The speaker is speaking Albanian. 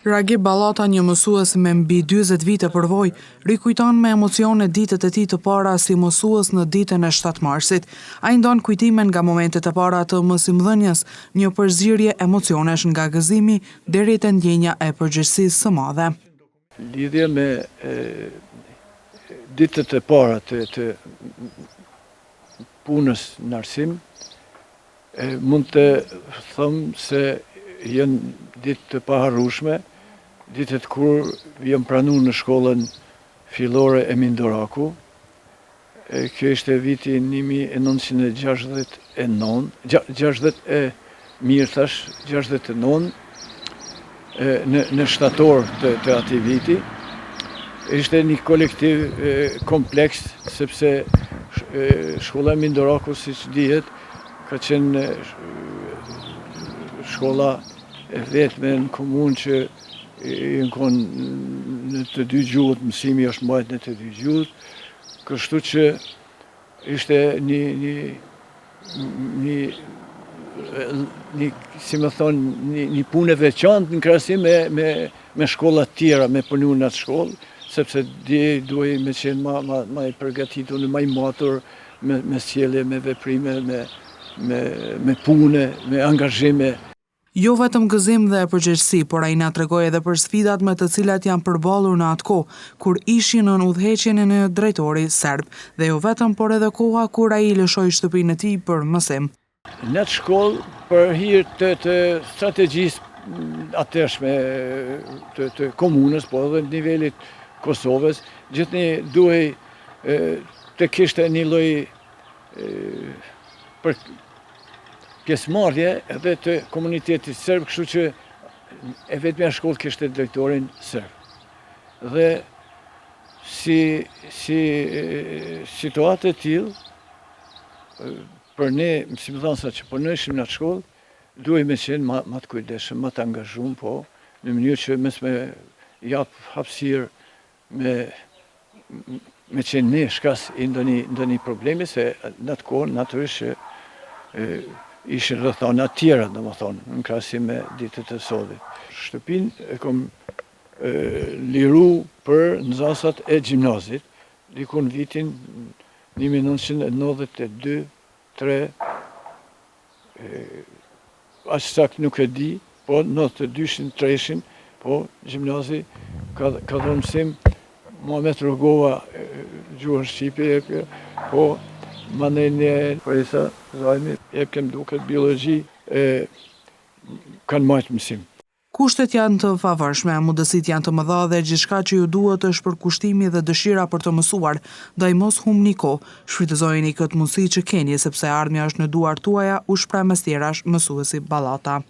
Ragib Ballata, një mësues me mbi 40 vite përvojë, rikujton me emocione ditët e tij të para si mësues në ditën e 7 marsit. Ai ndon kujtime nga momentet e para të mësimdhënies, një përzierje emocionesh nga gëzimi deri te ndjenja e përgjegjësisë së madhe. Lidhje me ditët e para të punës në arsim, mund të them se janë ditë të paharrueshme, ditët kur jam pranuar në shkollën fillore e Mindoraku. Kjo ishte viti 1969, në shtator të atij viti. Ishte një kolektiv kompleks, sepse shkolla e Mindoraku, siç dihet, ka qenë shkolla e vetme në komunë që në konë në të dy gjuhët, mësimi është mbajtur në të dy gjuhët, kështu që ishte një punë e veçantë në krahasim me shkollat tjera, me punu në atë shkollë, sepse duhej me qenë ma i përgatitur, ma i matur me sjellje, me veprime, me pune, me angazhime. Jo vetëm gëzim dhe përgjegjësi, por ai na tregoi edhe për sfidat me të cilat janë përballur në atë kohë, kur ishin në udhëheqjen e një drejtori serb, dhe jo vetëm, por edhe koha kur ai lëshoi shtëpinë e tij për mësim. Në atë shkollë, për hir të strategjisë atërshme të komunës, po edhe në nivelit Kosovës, gjithnjë duhej të kishte një lloj për pjesëmarrje edhe të komunitetit serb, kështu që e vetmja shkollë kishte drejtorin serb. Dhe si situatë e tillë, për ne mësimdhënësa që punojshim në atë shkollë, duhej me qenë ma të kujdesshëm, ma të angazhuar, po në mënyrë që mes me jap hapësirë me qenë ne shkas i ndonjë problemi, se në atë kohë natyrisht që ishin rrethana tjera, domethënë, në krahasim me ditët e sotme. Shtëpinë e kam liru për nxënësat e gjimnazit, diku në vitin 1992-3, aq saktë nuk e di, po 92-3, po gjimnazi ka dhënë mësim Muhamet Rogova, gjuhën shqipe, po mandej një Farisa Zajmi, kem duket biologji, kanë marrë mësim. Kushtet janë të pavarshme, mundësitë janë të mëdha dhe gjithçka që ju duhet është përkushtimi dhe dëshira për të mësuar, ndaj mos humbni kohë, shfrytëzojeni këtë mundësi që keni, sepse ardhmja është në duart tuaja, u shpreh mes tjerash mësuesi Ballata.